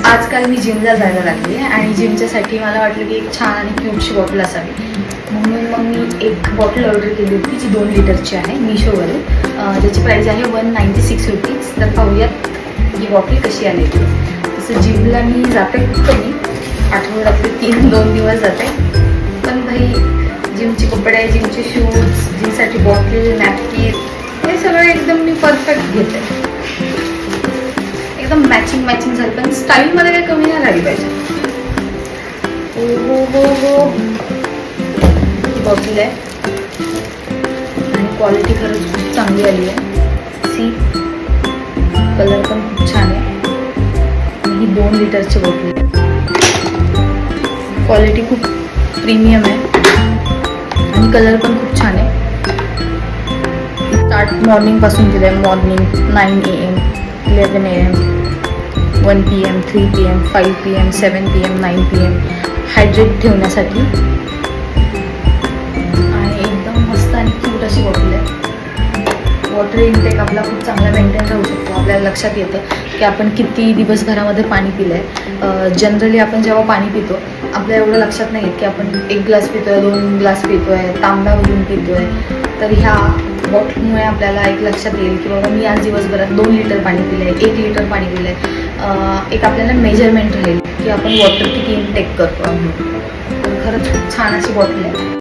आजकाल मी जिमला जायला लागली आहे आणि जिमच्यासाठी मला वाटलं की एक छान आणि क्यूटची बॉटल असावी, म्हणून मग मी एक बॉटल ऑर्डर केली होती जी 2 लिटरची आहे मीशोवरून. ज्याची प्राईस आहे 196 रुपीज. तर पाहूयात ही बॉटल कशी आली. तसं जिमला मी जाते कमी, आठवड्यातले 2 दिवस जाते, पण भाई जिमचे कपडे, जिमचे शूज, जिमसाठी बॉटल, नॅपकिन हे सगळं एकदम मी परफेक्ट घेते. एकदम मॅचिंग झालं, पण स्टाईलमध्ये काही कमी नाही झाली पाहिजे. हो हो हो ही बॉटल आहे आणि क्वालिटी खरंच खूप चांगली आली आहे. सी कलर पण खूप छान आहे आणि ही 2 लिटरची बॉटल आहे. क्वालिटी खूप प्रीमियम आहे आणि कलर पण खूप छान आहे. स्टार्ट मॉर्निंगपासून केलं आहे. Morning 9 AM, 11 AM, 1 PM, 3 PM, 5 PM, 7 PM, 9 PM hydrate ठेवण्यासाठी. आणि एकदम मस्त आणि क्यूट अशी बॉटल आहे. वॉटर इनटेक आपला खूप चांगला मेंटेन राहू शकतो. आपल्याला लक्षात येतं की आपण किती दिवसभरामध्ये पाणी पिलं आहे. जनरली आपण जेव्हा पाणी पितो आपल्या एवढं लक्षात नाही येत की आपण 1 ग्लास पितो आहे, 2 ग्लास पितो आहे, तांब्यावरून पितो आहे. तर ह्या बॉटलमुळे आपल्याला एक लक्षात येईल की बाबा मी आज दिवसभरात 2 लिटर पाणी पिलं आहे, 1 लिटर पाणी पिलं आहे. एक आपल्याला मेजरमेंट राहील की आपण वॉटर किती इनटेक करतो आहोत. तर खरंच खूप छान अशी बॉटल आहे.